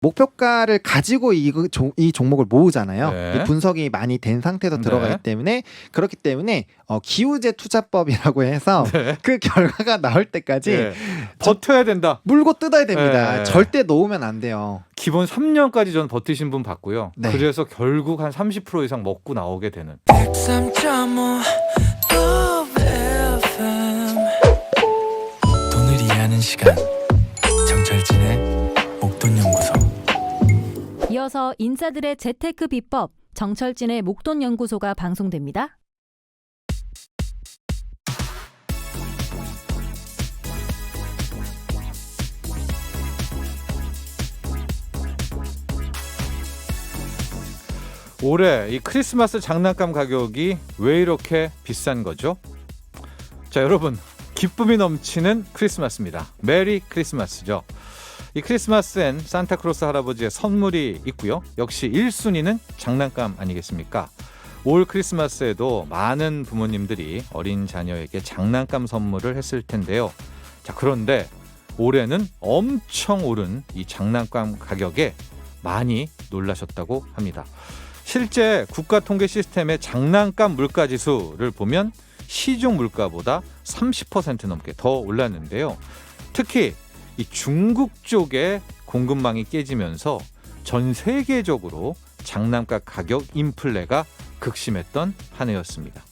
목표가를 가지고 이 종목을 모으잖아요. 네. 이 분석이 많이 된 상태에서 네. 들어가기 때문에 그렇기 때문에 기우제 투자법이라고 해서 네. 그 결과가 나올 때까지 네. 버텨야 된다. 물고 뜯어야 됩니다. 네. 절대 놓으면 안 돼요. 기본 3년까지 전 버티신 분 봤고요. 네. 그래서 결국 한 30% 이상 먹고 나오게 되는. 103.5 FM 돈을 이해하는 시간 정철진의 목돈연구소. 이어서 인싸들의 재테크 비법 정철진의 목돈연구소가 방송됩니다. 올해 이 크리스마스 장난감 가격이 왜 이렇게 비싼 거죠? 자, 여러분, 기쁨이 넘치는 크리스마스입니다. 메리 크리스마스죠. 이 크리스마스엔 산타크로스 할아버지의 선물이 있고요. 역시 1순위는 장난감 아니겠습니까? 올 크리스마스에도 많은 부모님들이 어린 자녀에게 장난감 선물을 했을 텐데요. 자, 그런데 올해는 엄청 오른 이 장난감 가격에 많이 놀라셨다고 합니다. 실제 국가 통계 시스템의 장난감 물가 지수를 보면 시중 물가보다 30% 넘게 더 올랐는데요. 특히 이 중국 쪽의 공급망이 깨지면서 전 세계적으로 장난감 가격 인플레가 극심했던 한 해였습니다.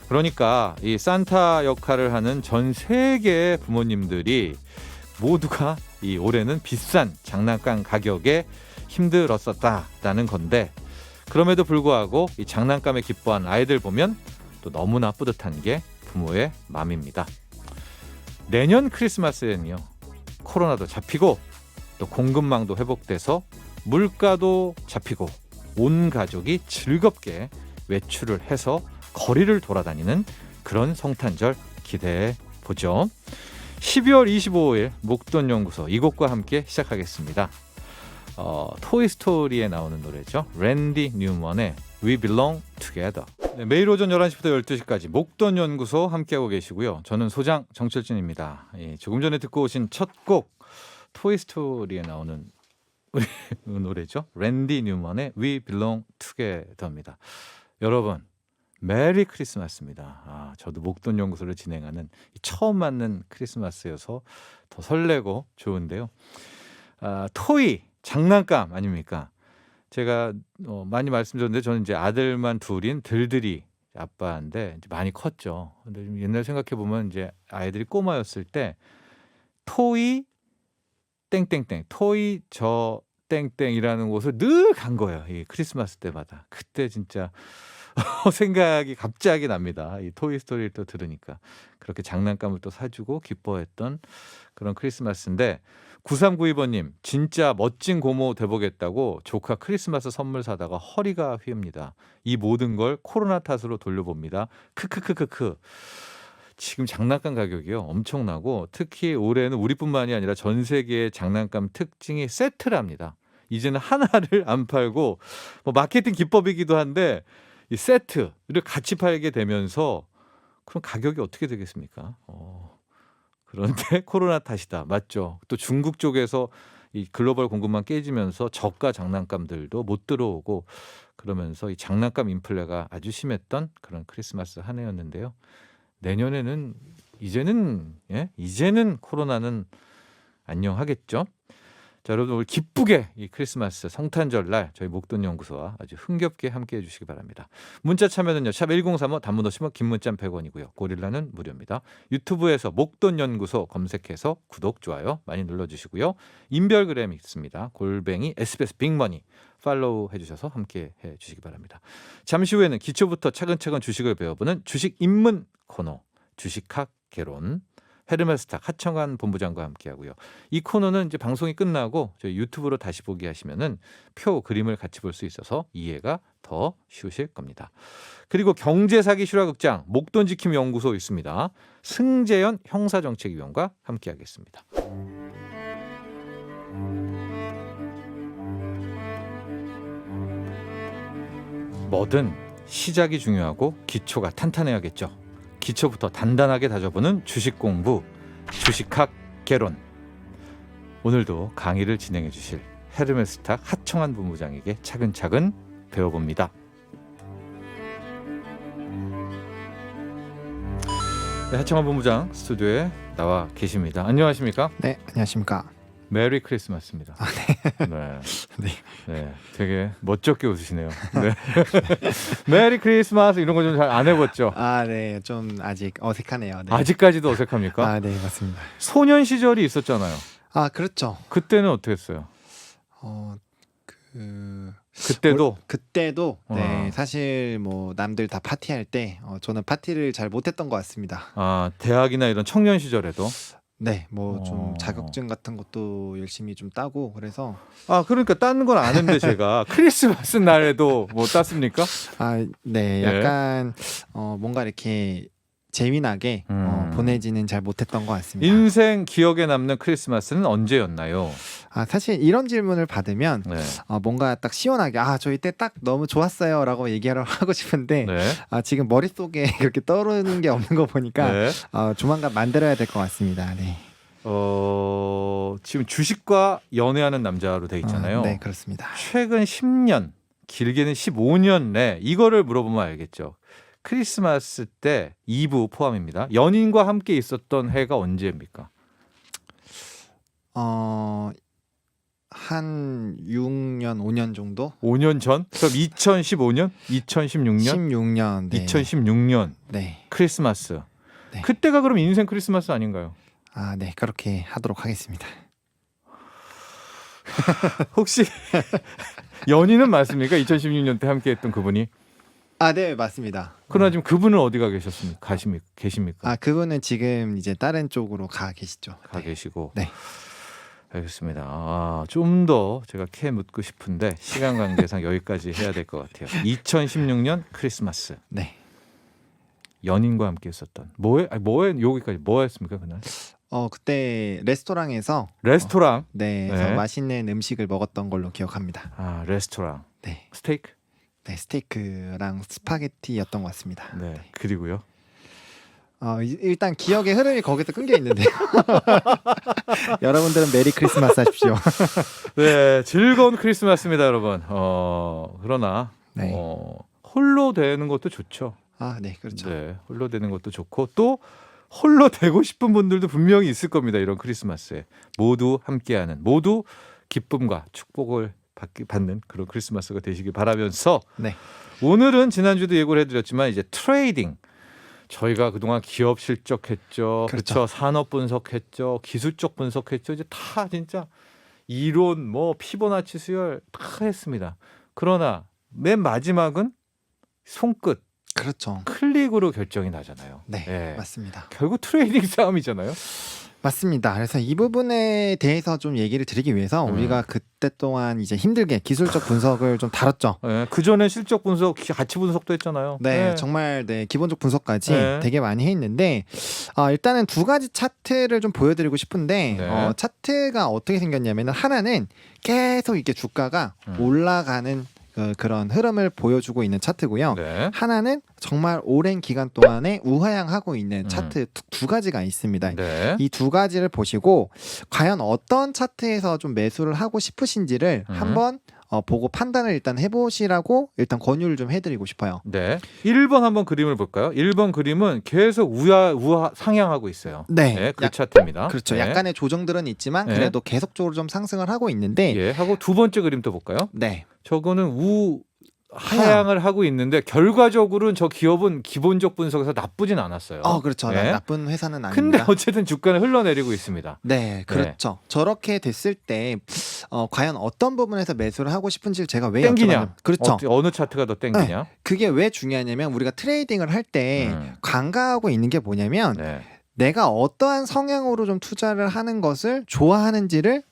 그러니까 이 산타 역할을 하는 전 세계의 부모님들이 모두가 이 올해는 비싼 장난감 가격에 힘들었었다라는 건데, 그럼에도 불구하고 이 장난감에 기뻐한 아이들 보면 또 너무나 뿌듯한 게 부모의 마음입니다. 내년 크리스마스에는요, 코로나도 잡히고 또 공급망도 회복돼서 물가도 잡히고 온 가족이 즐겁게 외출을 해서 거리를 돌아다니는 그런 성탄절 기대해 보죠. 12월 25일 목돈연구소 이곡과 함께 시작하겠습니다. 토이스토리에 나오는 노래죠. 랜디 뉴먼의 We Belong Together. 네, 매일 오전 11시부터 12시까지 목돈연구소 함께하고 계시고요. 저는 소장 정철진입니다. 조금 전에 듣고 오신 첫 곡 토이스토리에 나오는 노래죠. 랜디 뉴먼의 We Belong Together입니다. 여러분, 메리 크리스마스입니다. 저도 목돈연구소를 진행하는 처음 맞는 크리스마스여서 더 설레고 좋은데요. 토이, 장난감 아닙니까? 제가 많이 말씀드렸는데 저는 이제 아들만 둘인 들들이 아빠인데 이제 많이 컸죠. 근데 좀 옛날 생각해 보면 이제 아이들이 꼬마였을 때 토이 땡땡땡, 토이 저 땡땡이라는 곳을 늘 간 거예요. 이 크리스마스 때마다. 그때 진짜 생각이 갑자기 납니다. 이 토이스토리를 또 들으니까. 그렇게 장난감을 또 사주고 기뻐했던 그런 크리스마스인데, 9392번님, 진짜 멋진 고모 돼보겠다고 조카 크리스마스 선물 사다가 허리가 휘입니다. 이 모든 걸 코로나 탓으로 돌려봅니다. 크크크크크. 지금 장난감 가격이요 엄청나고, 특히 올해는 우리뿐만이 아니라 전 세계의 장난감 특징이 세트랍니다. 이제는 하나를 안 팔고, 뭐 마케팅 기법이기도 한데 이 세트를 같이 팔게 되면서 그럼 가격이 어떻게 되겠습니까? 그런데 코로나 탓이다. 맞죠? 또 중국 쪽에서 이 글로벌 공급망 깨지면서 저가 장난감들도 못 들어오고, 그러면서 이 장난감 인플레가 아주 심했던 그런 크리스마스 한 해였는데요. 내년에는 이제는 코로나는 안녕하겠죠. 자, 여러분, 오늘 기쁘게 이 크리스마스 성탄절 날 저희 목돈연구소와 아주 흥겹게 함께해 주시기 바랍니다. 문자 참여는요, 샵 1035, 단문 50원, 긴 문자 100원이고요. 고릴라는 무료입니다. 유튜브에서 목돈연구소 검색해서 구독, 좋아요 많이 눌러주시고요. 인별그램이 있습니다. 골뱅이 SBS 빅머니 팔로우 해주셔서 함께해 주시기 바랍니다. 잠시 후에는 기초부터 차근차근 주식을 배워보는 주식 입문 코너, 주식학 개론, 헤르메스탁 하청환 본부장과 함께하고요. 이 코너는 이제 방송이 끝나고 저희 유튜브로 다시 보기 하시면은 표 그림을 같이 볼 수 있어서 이해가 더 쉬우실 겁니다. 그리고 경제사기 실화극장 목돈지킴 연구소 있습니다. 승재현 형사정책위원과 함께하겠습니다. 뭐든 시작이 중요하고 기초가 탄탄해야겠죠. 기초부터 단단하게 다져보는 주식 공부, 주식학 개론. 오늘도 강의를 진행해 주실 헤르메스탁 하청환 본부장에게 차근차근 배워봅니다. 네, 하청환 본부장 스튜디오에 나와 계십니다. 안녕하십니까? 네, 안녕하십니까. 메리 크리스마스입니다. 네. 네. 네, 되게 멋쩍게 웃으시네요. 네. 메리 크리스마스 이런 거 좀 잘 안 해봤죠? 아, 네, 좀 아직 어색하네요. 네. 아직까지도 어색합니까? 아, 네, 맞습니다. 소년 시절이 있었잖아요. 아, 그렇죠. 그때는 어떻게 했어요? 그때도 그때도 네, 어. 사실 뭐 남들 다 파티할 때 저는 파티를 잘 못했던 것 같습니다. 대학이나 이런 청년 시절에도 네, 뭐 좀 어. 자격증 같은 것도 열심히 좀 따고 그래서 그러니까 따는 건 아는데 제가 크리스마스 날에도 뭐 땄습니까? 네, 예. 약간 뭔가 이렇게 재미나게 보내지는 잘 못했던 것 같습니다. 인생 기억에 남는 크리스마스는 언제였나요? 사실 이런 질문을 받으면 네. 뭔가 딱 시원하게 저희 때 딱 너무 좋았어요라고 얘기하러 하고 싶은데 네. 지금 머릿속에 그렇게 떠오르는 게 없는 거 보니까 네. 조만간 만들어야 될 것 같습니다. 네. 지금 주식과 연애하는 남자로 돼 있잖아요. 네, 그렇습니다. 최근 10년, 길게는 15년 내 이거를 물어보면 알겠죠. 크리스마스 때 2부 포함입니다. 연인과 함께 있었던 해가 언제입니까? 한 6년, 5년 정도? 5년 전? 그럼 2015년? 2016년? 16년. 네. 2016년 네. 크리스마스. 네. 그때가 그럼 인생 크리스마스 아닌가요? 네, 그렇게 하도록 하겠습니다. 혹시 연인은 맞습니까? 2016년 때 함께했던 그분이? 네, 맞습니다. 그러나 지금 그분은 어디가 계십니까? 그분은 지금 이제 다른 쪽으로 가 계시죠. 가 계시고. 네. 알겠습니다. 좀 더 제가 캐 묻고 싶은데 시간 관계상 여기까지 해야 될 것 같아요. 2016년 크리스마스. 네. 연인과 함께 했었던 여기까지 뭐 했습니까 그날? 그때 레스토랑에서 레스토랑. 네, 네. 맛있는 음식을 먹었던 걸로 기억합니다. 레스토랑. 네. 스테이크. 네, 스테이크랑 스파게티였던 것 같습니다. 네. 그리고요. 일단 기억의 흐름이 거기서 끊겨 있는데요. 여러분들은 메리 크리스마스 하십시오. 네, 즐거운 크리스마스입니다, 여러분. 그러나 네. 홀로 되는 것도 좋죠. 네, 그렇죠. 네, 홀로 되는 것도 좋고 또 홀로 되고 싶은 분들도 분명히 있을 겁니다. 이런 크리스마스에 모두 함께하는, 모두 기쁨과 축복을 받는 그런 크리스마스가 되시길 바라면서 네. 오늘은 지난주도 예고를 해드렸지만 이제 트레이딩. 저희가 그동안 기업 실적했죠. 그렇죠. 산업 분석했죠. 기술적 분석했죠. 이제 다 진짜 이론, 피보나치 수열 다 했습니다. 그러나 맨 마지막은 손끝, 그렇죠. 클릭으로 결정이 나잖아요. 네, 맞습니다. 결국 트레이딩 싸움이잖아요. 맞습니다. 그래서 이 부분에 대해서 좀 얘기를 드리기 위해서 우리가 그때 동안 이제 힘들게 기술적 분석을 좀 다뤘죠. 네, 그 전에 실적 분석, 가치 분석도 했잖아요. 네, 정말 기본적 분석까지 네. 되게 많이 했는데 일단은 두 가지 차트를 좀 보여드리고 싶은데 네. 차트가 어떻게 생겼냐면 하나는 계속 이렇게 주가가 올라가는 그런 흐름을 보여주고 있는 차트고요. 네. 하나는 정말 오랜 기간 동안에 우하향하고 있는 차트 두 가지가 있습니다. 네. 이 두 가지를 보시고 과연 어떤 차트에서 좀 매수를 하고 싶으신지를 한번 보고 판단을 일단 해보시라고 일단 권유를 좀 해드리고 싶어요. 네. 1번 한번 그림을 볼까요? 1번 그림은 계속 우하 상향하고 있어요. 네. 그 차트입니다. 그렇죠. 네. 약간의 조정들은 있지만 네. 그래도 계속적으로 좀 상승을 하고 있는데 예, 하고 두 번째 그림 또 볼까요? 네. 저거는 하향을 하고 있는데 결과적으로는 저 기업은 기본적 분석에서 나쁘진 않았어요. 그렇죠. 네. 나쁜 회사는 근데 아닙니다. 어쨌든 주가는 흘러내리고 있습니다. 네, 그렇죠. 저렇게 됐을 때 과연 어떤 부분에서 매수를 하고 싶은지를 제가 왜 땡기냐? 여쭤봤냐면 그렇죠. 어느 차트가 더 땡기냐? 그게 왜 중요하냐면 우리가 트레이딩을 할 때 간과하고 있는 게 뭐냐면 네. 내가 어떠한 성향으로 좀 투자를 하는 것을 좋아하는지를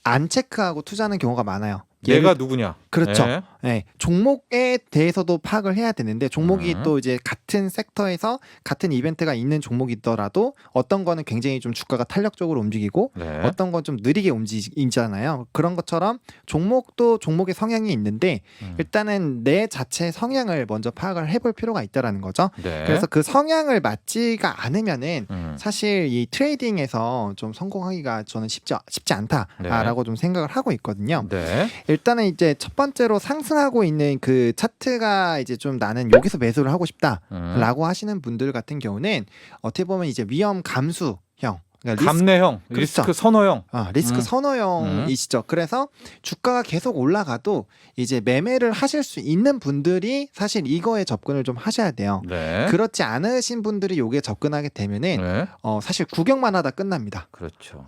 안 체크하고 투자하는 경우가 많아요. 내가 누구냐. 그렇죠. 네. 네, 종목에 대해서도 파악을 해야 되는데 종목이 음. 또 이제 같은 섹터에서 같은 이벤트가 있는 종목이더라도 어떤 거는 굉장히 좀 주가가 탄력적으로 움직이고 네. 어떤 건 좀 느리게 움직이잖아요. 그런 것처럼 종목도 종목의 성향이 있는데 일단은 내 자체의 성향을 먼저 파악을 해볼 필요가 있다라는 거죠. 네. 그래서 그 성향을 맞지가 않으면은 사실 사실 이 트레이딩에서 좀 성공하기가 저는 쉽지 않다라고 좀 생각을 하고 있거든요. 네. 일단은 이제 첫 번째로 상승하고 있는 그 차트가 이제 좀 나는 여기서 매수를 하고 싶다라고 하시는 분들 같은 경우는 어떻게 보면 이제 위험 감수형, 그러니까 감내형, 그렇죠. 리스크 선호형. 리스크 선호형이시죠. 그래서 주가가 계속 올라가도 이제 매매를 하실 수 있는 분들이 사실 이거에 접근을 좀 하셔야 돼요. 네. 그렇지 않으신 분들이 여기에 접근하게 되면은 네. 사실 구경만 하다 끝납니다. 그렇죠.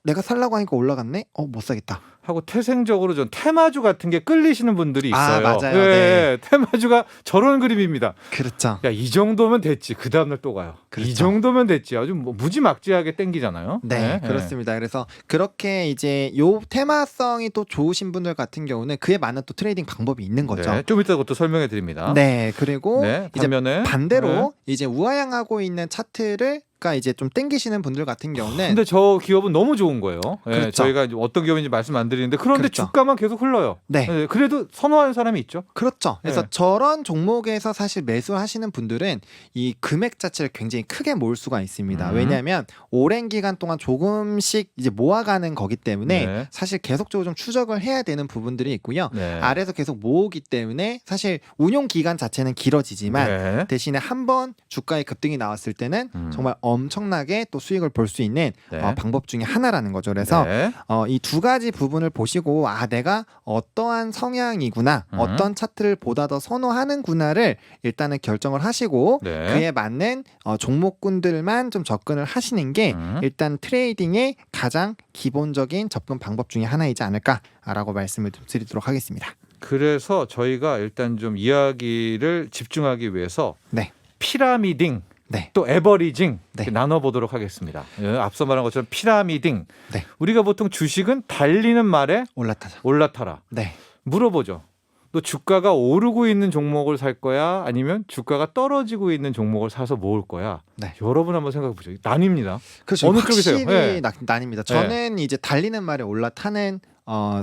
내가 살라고 하니까 올라갔네? 못 사겠다. 하고 태생적으로 전 테마주 같은 게 끌리시는 분들이 있어요. 맞아요. 네. 네. 테마주가 저런 그림입니다. 그렇죠. 야, 이 정도면 됐지. 그 다음날 또 가요. 그렇죠. 이 정도면 됐지. 아주 뭐 무지막지하게 땡기잖아요. 네, 그렇습니다. 그래서 그렇게 이제 요 테마성이 또 좋으신 분들 같은 경우는 그에 맞는 또 트레이딩 방법이 있는 거죠. 네, 좀 이따 그것도 설명해 드립니다. 네, 그리고 네, 이제 반면에 반대로 이제 우하향하고 있는 차트를 이제 좀 땡기시는 분들 같은 경우는 근데 저 기업은 너무 좋은 거예요. 예, 그렇죠. 저희가 이제 어떤 기업인지 말씀 안 드리는데 그런데 그렇죠. 주가만 계속 흘러요. 네. 예, 그래도 선호하는 사람이 있죠. 그렇죠. 그래서 네. 저런 종목에서 사실 매수하시는 분들은 이 금액 자체를 굉장히 크게 모을 수가 있습니다. 왜냐하면 오랜 기간 동안 조금씩 이제 모아가는 거기 때문에 네. 사실 계속적으로 좀 추적을 해야 되는 부분들이 있고요. 네. 아래에서 계속 모으기 때문에 사실 운용 기간 자체는 길어지지만 네. 대신에 한번 주가의 급등이 나왔을 때는 정말 엄청나게 또 수익을 볼 수 있는 네. 방법 중에 하나라는 거죠. 그래서 네. 이 두 가지 부분을 보시고 내가 어떠한 성향이구나, 어떤 차트를 보다 더 선호하는구나를 일단은 결정을 하시고 네. 그에 맞는 종목군들만 좀 접근을 하시는 게 일단 트레이딩의 가장 기본적인 접근 방법 중에 하나이지 않을까라고 말씀을 좀 드리도록 하겠습니다. 그래서 저희가 일단 좀 이야기를 집중하기 위해서 네. 피라미딩 네. 또 에버리징 네. 이렇게 나눠보도록 하겠습니다. 앞서 말한 것처럼 피라미딩. 네. 우리가 보통 주식은 달리는 말에 올라타자. 올라타라. 네. 물어보죠. 너 주가가 오르고 있는 종목을 살 거야? 아니면 주가가 떨어지고 있는 종목을 사서 모을 거야? 네. 여러분 한번 생각해 보죠. 나뉩니다. 그렇죠. 어느 확실히 쪽이세요? 네. 나뉩니다. 저는 이제 달리는 말에 올라타는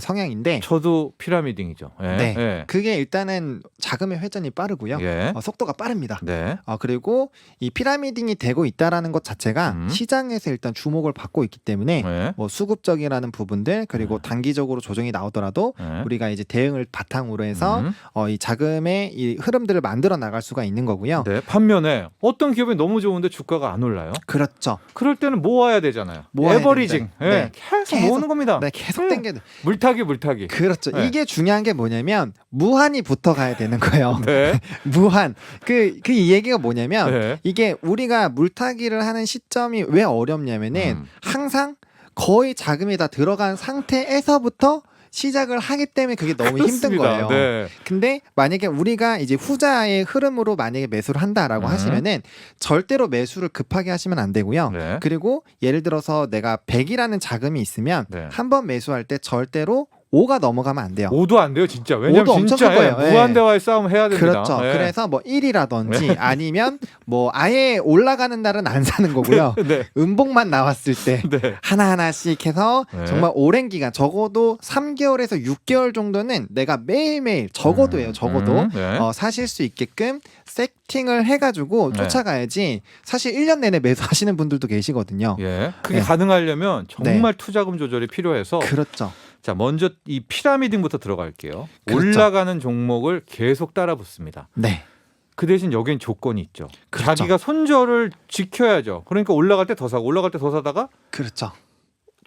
성향인데 저도 피라미딩이죠. 예. 네. 예. 그게 일단은 자금의 회전이 빠르고요. 예. 속도가 빠릅니다. 네. 그리고 이 피라미딩이 되고 있다라는 것 자체가 시장에서 일단 주목을 받고 있기 때문에 네. 뭐 수급적이라는 부분들 그리고 단기적으로 조정이 나오더라도 네. 우리가 이제 대응을 바탕으로 해서 이 자금의 이 흐름들을 만들어 나갈 수가 있는 거고요. 네. 반면에 어떤 기업이 너무 좋은데 주가가 안 올라요? 그렇죠. 그럴 때는 모아야 되잖아요. 모아야 에버리징. 되는데. 예. 네. 계속 모으는 겁니다. 네, 계속 땡겨. 물타기. 그렇죠. 네. 이게 중요한 게 뭐냐면 무한히 붙어가야 되는 거예요. 네. 무한. 그 이 얘기가 뭐냐면 네. 이게 우리가 물타기를 하는 시점이 왜 어렵냐면은 항상 거의 자금이 다 들어간 상태에서부터 시작을 하기 때문에 그게 너무 힘든 그렇습니다. 거예요. 네. 근데 만약에 우리가 이제 후자의 흐름으로 만약에 매수를 한다라고 하시면은 절대로 매수를 급하게 하시면 안 되고요. 네. 그리고 예를 들어서 내가 100이라는 자금이 있으면 네. 한 번 매수할 때 절대로 5가 넘어가면 안 돼요. 5도 안 돼요, 진짜. 왜냐면 5도 엄청 진짜 클 거예요. 예. 무한대와의 싸움 해야 됩니다. 그렇죠. 네. 그래서 뭐 1이라든지 아니면 뭐 아예 올라가는 날은 안 사는 거고요. 네. 음봉만 나왔을 때 네. 하나하나씩 해서 네. 정말 오랜 기간 적어도 3개월에서 6개월 정도는 내가 매일매일 적어도요. 적어도 네. 사실 수 있게끔 세팅을 해가지고 네. 쫓아가야지 사실 1년 내내 매수하시는 분들도 계시거든요. 예. 그게 네. 가능하려면 정말 투자금 조절이 필요해서 그렇죠. 자, 먼저 이 피라미딩부터 들어갈게요. 그렇죠. 올라가는 종목을 계속 따라 붙습니다. 네. 그 대신 여기엔 조건이 있죠. 그렇죠. 자기가 손절을 지켜야죠. 그러니까 올라갈 때 더 사고 올라갈 때 더 사다가 그렇죠.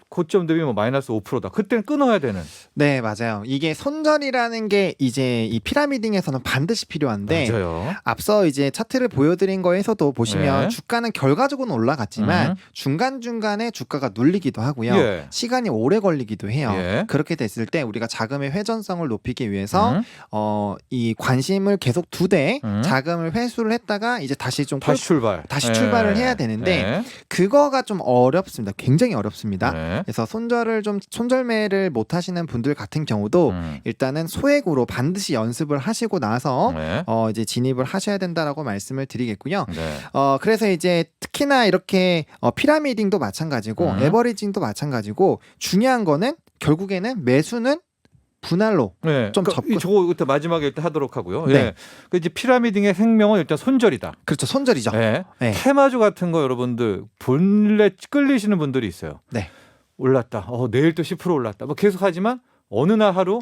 고점 대비 뭐 마이너스 5%다. 그때는 끊어야 되는. 네, 맞아요. 이게 손절이라는 게 이제 이 피라미딩에서는 반드시 필요한데 맞아요. 앞서 이제 차트를 보여드린 거에서도 보시면 네. 주가는 결과적으로는 올라갔지만 중간중간에 주가가 눌리기도 하고요. 예. 시간이 오래 걸리기도 해요. 예. 그렇게 됐을 때 우리가 자금의 회전성을 높이기 위해서 이 관심을 계속 두되 자금을 회수를 했다가 이제 다시 다시 출발. 다시 예. 출발을 해야 되는데 예. 그거가 좀 어렵습니다. 굉장히 어렵습니다. 네. 네. 그래서 손절매를 못 하시는 분들 같은 경우도 일단은 소액으로 반드시 연습을 하시고 나서 네. 이제 진입을 하셔야 된다라고 말씀을 드리겠고요. 네. 그래서 이제 특히나 이렇게 피라미딩도 마찬가지고 에버리징도 마찬가지고 중요한 거는 결국에는 매수는 분할로 네. 좀 그러니까 접근. 저거 일단 마지막에 일단 하도록 하고요. 네. 예. 그 이제 피라미딩의 생명은 일단 손절이다. 그렇죠. 손절이죠. 네. 네. 테마주 같은 거 여러분들 본래 끌리시는 분들이 있어요. 네. 올랐다. 내일 또 10% 올랐다. 뭐 계속 하지만 어느 날 하루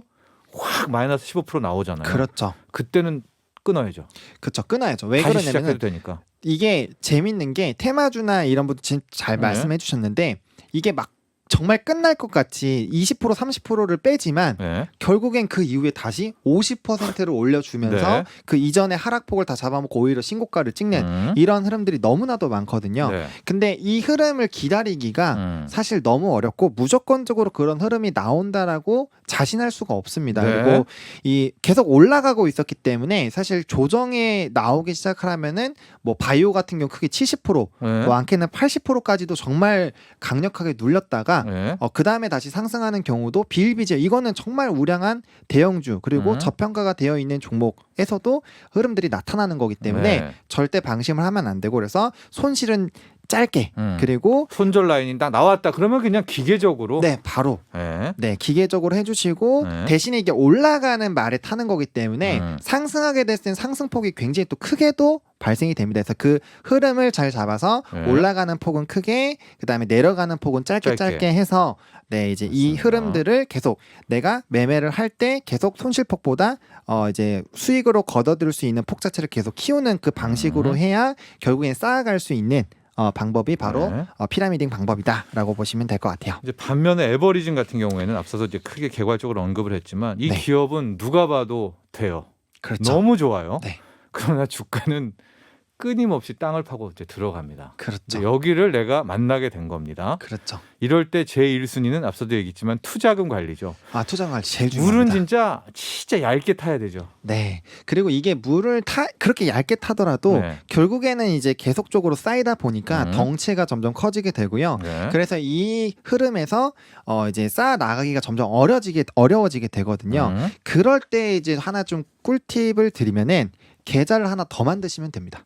확 마이너스 15% 나오잖아요. 그렇죠. 그때는 끊어야죠. 그렇죠. 끊어야죠. 왜 다시 시작해도 그러냐면 되니까. 이게 재밌는 게 테마주나 이런 분들 진짜 잘 네. 말씀해 주셨는데 이게 막 정말 끝날 것 같이 20% 30%를 빼지만 네. 결국엔 그 이후에 다시 50%를 올려주면서 네. 그 이전에 하락폭을 다 잡아먹고 오히려 신고가를 찍는 이런 흐름들이 너무나도 많거든요. 네. 근데 이 흐름을 기다리기가 사실 너무 어렵고 무조건적으로 그런 흐름이 나온다라고 자신할 수가 없습니다. 네. 그리고 이 계속 올라가고 있었기 때문에 사실 조정에 나오기 시작하면은 뭐 바이오 같은 경우 크게 70%, 네. 많게는 80%까지도 정말 강력하게 눌렸다가 네. 그 다음에 다시 상승하는 경우도 비일비재. 이거는 정말 우량한 대형주 그리고 저평가가 되어 있는 종목에서도 흐름들이 나타나는 거기 때문에 네. 절대 방심을 하면 안 되고 그래서 손실은 짧게 그리고 손절 라인이 딱 나왔다. 그러면 그냥 기계적으로 네 바로 네. 기계적으로 해주시고 네. 대신에 이게 올라가는 말에 타는 거기 때문에 상승하게 됐을 땐 상승폭이 굉장히 또 크게도 발생이 됩니다. 그래서 그 흐름을 잘 잡아서 네. 올라가는 폭은 크게 그다음에 내려가는 폭은 짧게 해서 이제 이 맞습니다. 흐름들을 계속 내가 매매를 할 때 계속 손실폭보다 이제 수익으로 걷어들일 수 있는 폭 자체를 계속 키우는 그 방식으로 해야 결국엔 쌓아갈 수 있는 방법이 바로 네. 피라미딩 방법이다라고 보시면 될 것 같아요. 이제 반면에 에버리징 같은 경우에는 앞서서 이제 크게 개괄적으로 언급을 했지만 이 네. 기업은 누가 봐도 돼요. 그렇죠. 너무 좋아요. 네. 그러나 주가는 끊임없이 땅을 파고 이제 들어갑니다. 그렇죠. 여기를 내가 만나게 된 겁니다. 그렇죠. 이럴 때 제 1순위는 앞서도 얘기했지만 투자금 관리죠. 투자 관리 제일 물은 중요합니다. 진짜 얇게 타야 되죠. 네. 그리고 이게 물을 그렇게 얇게 타더라도 네. 결국에는 이제 계속적으로 쌓이다 보니까 덩치가 점점 커지게 되고요. 네. 그래서 이 흐름에서 이제 쌓아 나가기가 점점 어려워지게 되거든요. 그럴 때 이제 하나 좀 꿀팁을 드리면은 계좌를 하나 더 만드시면 됩니다.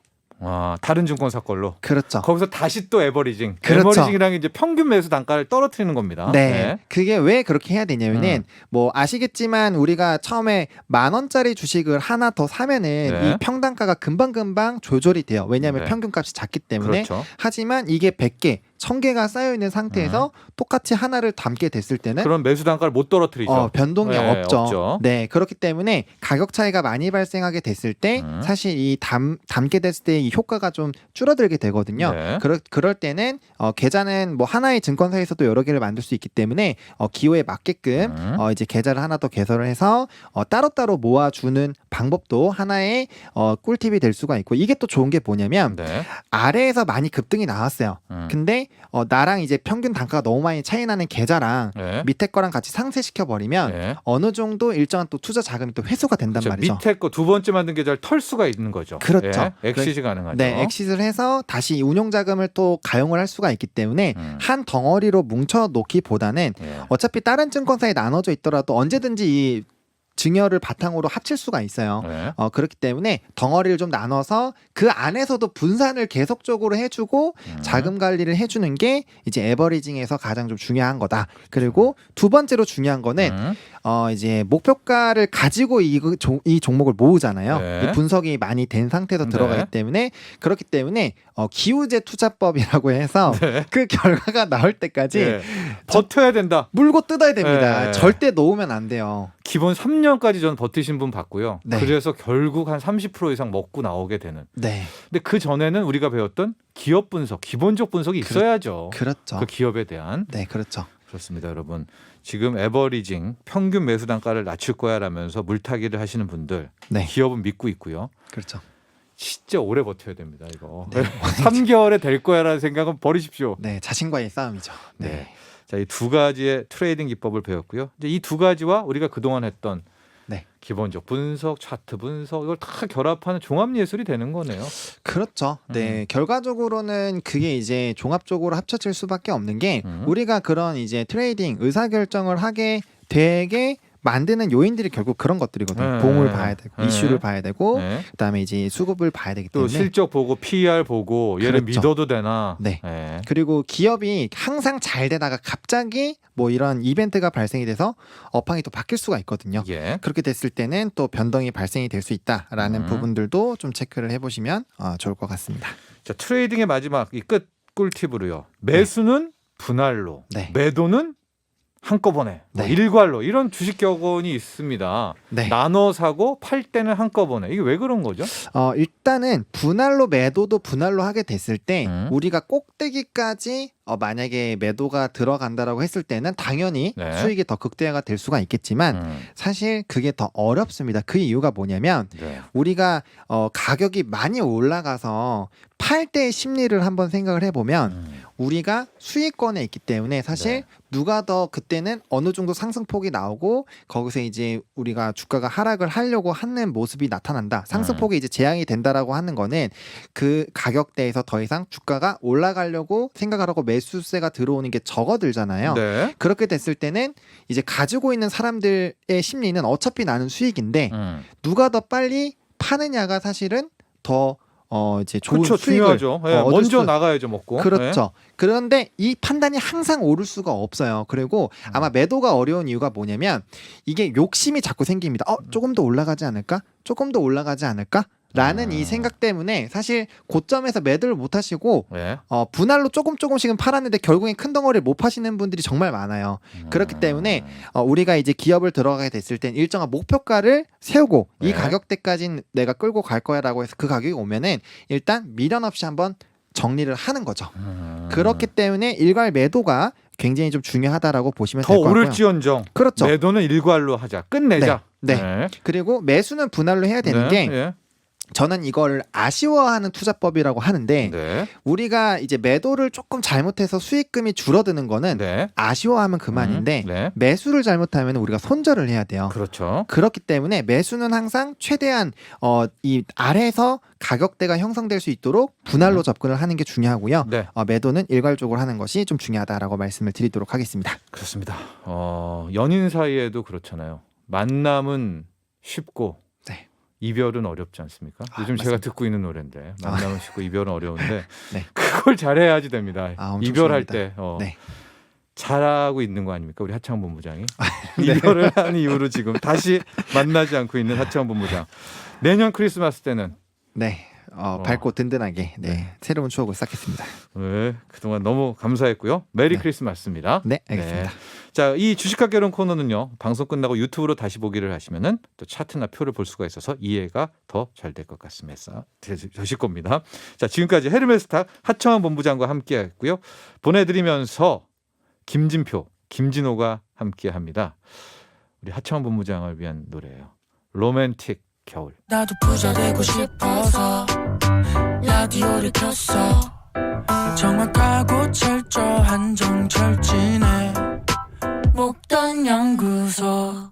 다른 증권사 걸로. 그렇죠. 거기서 다시 또 에버리징. 그렇죠. 에버리징이랑 이제 평균 매수 단가를 떨어뜨리는 겁니다. 네. 그게 왜 그렇게 해야 되냐면은 뭐 아시겠지만 우리가 처음에 10,000원짜리 주식을 하나 더 사면은 네. 이 평단가가 금방 조절이 돼요. 왜냐하면 네. 평균값이 작기 때문에. 그렇죠. 하지만 이게 100개, 1000개가 쌓여 있는 상태에서 똑같이 하나를 담게 됐을 때는 그런 매수 단가를 못 떨어뜨리죠. 변동이 네, 없죠. 없죠. 네, 그렇기 때문에 가격 차이가 많이 발생하게 됐을 때 사실 이 담게 됐을 때 이 효과가 좀 줄어들게 되거든요. 네. 그럴 때는 계좌는 뭐 하나의 증권사에서도 여러 개를 만들 수 있기 때문에 기호에 맞게끔 이제 계좌를 하나 더 개설을 해서 따로따로 모아주는 방법도 하나의 꿀팁이 될 수가 있고 이게 또 좋은 게 뭐냐면 네. 아래에서 많이 급등이 나왔어요. 근데 나랑 이제 평균 단가가 너무 많이 차이 나는 계좌랑 네. 밑에 거랑 같이 상쇄시켜 버리면 네. 어느 정도 일정한 또 투자 자금이 또 회수가 된단 그렇죠. 말이죠. 밑에 거 두 번째 만든 계좌를 털 수가 있는 거죠. 그렇죠. 예, 엑시즈 가능하죠. 네, 엑시트를 해서 다시 운용 자금을 또 가용을 할 수가 있기 때문에 한 덩어리로 뭉쳐 놓기보다는 예. 어차피 다른 증권사에 나눠져 있더라도 언제든지 이 증여를 바탕으로 합칠 수가 있어요. 네. 그렇기 때문에 덩어리를 좀 나눠서 그 안에서도 분산을 계속적으로 해주고 자금 관리를 해주는 게 이제 에버리징에서 가장 좀 중요한 거다. 그리고 두 번째로 중요한 거는 이제 목표가를 가지고 이 종목을 모으잖아요. 네. 이 분석이 많이 된 상태에서 네. 들어가기 때문에 그렇기 때문에 기우제 투자법이라고 해서 네. 그 결과가 나올 때까지 예. 버텨야 된다. 물고 뜯어야 됩니다. 네. 절대 놓으면 안 돼요. 기본 3년까지 전 버티신 분 봤고요. 네. 그래서 결국 한 30% 이상 먹고 나오게 되는. 네, 근데 그 전에는 우리가 배웠던 기업 분석, 기본적 분석이 있어야죠. 그렇죠. 그 기업에 대한. 네, 그렇죠. 그렇습니다, 여러분. 지금 에버리징 평균 매수 단가를 낮출 거야라면서 물타기를 하시는 분들 네, 기업은 믿고 있고요. 그렇죠. 진짜 오래 버텨야 됩니다, 이거. 네. 3개월에 될 거야라는 생각은 버리십시오. 네, 자신과의 싸움이죠. 네, 네. 자, 이 두 가지의 트레이딩 기법을 배웠고요. 이제 이 두 가지와 우리가 그동안 했던 네. 기본적 분석, 차트 분석 이걸 다 결합하는 종합 예술이 되는 거네요. 그렇죠. 네. 결과적으로는 그게 이제 종합적으로 합쳐질 수밖에 없는 게 우리가 그런 이제 트레이딩 의사결정을 하게 되게 만드는 요인들이 결국 그런 것들이거든요. 네. 봉을 봐야 되고 네. 이슈를 봐야 되고 네. 그다음에 이제 수급을 봐야 되기 또 때문에 실적 보고 PER 보고 얘를 그렇죠. 믿어도 되나? 네. 네. 그리고 기업이 항상 잘 되다가 갑자기 뭐 이런 이벤트가 발생이 돼서 업황이 또 바뀔 수가 있거든요. 예. 그렇게 됐을 때는 또 변동이 발생이 될 수 있다라는 부분들도 좀 체크를 해보시면 좋을 것 같습니다. 자, 트레이딩의 마지막 이 끝 꿀팁으로요. 매수는 분할로, 네. 매도는 한꺼번에, 뭐 네. 일괄로 이런 주식 격언이 있습니다. 네. 나눠 사고 팔 때는 한꺼번에. 이게 왜 그런 거죠? 일단은 분할로 매도도 분할로 하게 됐을 때 우리가 꼭대기까지 만약에 매도가 들어간다라고 했을 때는 당연히 네. 수익이 더 극대화가 될 수가 있겠지만 사실 그게 더 어렵습니다. 그 이유가 뭐냐면 네. 우리가 가격이 많이 올라가서 팔 때의 심리를 한번 생각을 해보면 우리가 수익권에 있기 때문에 사실 네. 누가 더 그때는 어느 정도 상승폭이 나오고 거기서 이제 우리가 주가가 하락을 하려고 하는 모습이 나타난다. 상승폭이 이제 재앙이 된다라고 하는 거는 그 가격대에서 더 이상 주가가 올라가려고 생각을 하고 매수세가 들어오는 게 적어들잖아요. 네. 그렇게 됐을 때는 이제 가지고 있는 사람들의 심리는 어차피 나는 수익인데 누가 더 빨리 파느냐가 사실은 더 이제 좋은 그렇죠. 수익을 중요하죠. 예, 얻을 먼저 수- 나가야죠, 먹고. 그렇죠. 그런데 이 판단이 항상 옳을 수가 없어요. 그리고 아마 매도가 어려운 이유가 뭐냐면 이게 욕심이 자꾸 생깁니다. 조금 더 올라가지 않을까? 조금 더 올라가지 않을까? 라는 이 생각 때문에 사실 고점에서 매도를 못 하시고 예. 분할로 조금씩은 팔았는데 결국엔 큰 덩어리를 못 파시는 분들이 정말 많아요. 그렇기 때문에 우리가 이제 기업을 들어가게 됐을 땐 일정한 목표가를 세우고 네. 이 가격대까지는 내가 끌고 갈 거야라고 해서 그 가격이 오면은 일단 미련 없이 한번 정리를 하는 거죠. 그렇기 때문에 일괄 매도가 굉장히 좀 중요하다라고 보시면 더 될 것 같고요. 오를지언정 그렇죠. 매도는 일괄로 하자. 끝내자. 네. 그리고 매수는 분할로 해야 되는 게 예. 저는 이걸 아쉬워하는 투자법이라고 하는데 네. 우리가 이제 매도를 조금 잘못해서 수익금이 줄어드는 거는 네. 아쉬워하면 그만인데 네. 매수를 잘못하면 우리가 손절을 해야 돼요. 그렇죠. 그렇기 때문에 매수는 항상 최대한 이 아래에서 가격대가 형성될 수 있도록 분할로 접근을 하는 게 중요하고요. 네. 매도는 일괄적으로 하는 것이 좀 중요하다라고 말씀을 드리도록 하겠습니다. 그렇습니다. 연인 사이에도 그렇잖아요. 만남은 쉽고 네. 이별은 어렵지 않습니까? 요즘 제가 맞습니다. 듣고 있는 노래인데 만남은 쉽고 이별은 어려운데 네. 그걸 잘해야지 됩니다. 엄청 이별할 중요합니다. 때 네. 잘하고 있는 거 아닙니까? 우리 하창원 본부장이 네. 이별을 한 이후로 지금 다시 만나지 않고 있는 하창원 본부장. 내년 크리스마스 때는 네. 밝고 든든하게 새로운 추억을 쌓겠습니다. 네, 그동안 너무 감사했고요. 메리 네. 크리스마스입니다. 네, 알겠습니다. 자, 이 주식학 개론 코너는요. 방송 끝나고 유튜브로 다시 보기를 하시면은 또 차트나 표를 볼 수가 있어서 이해가 더 잘 될 것 같습니다. 되실 겁니다. 자, 지금까지 헤르메스탁 하청환 본부장과 함께했고요. 보내드리면서 김진표, 김진호가 함께합니다. 우리 하청환 본부장을 위한 노래예요. 로맨틱 겨울. 나도 부자 되고 싶어서 라디오를 켰어. 정확하고 철저한 정철진의 목돈 연구소.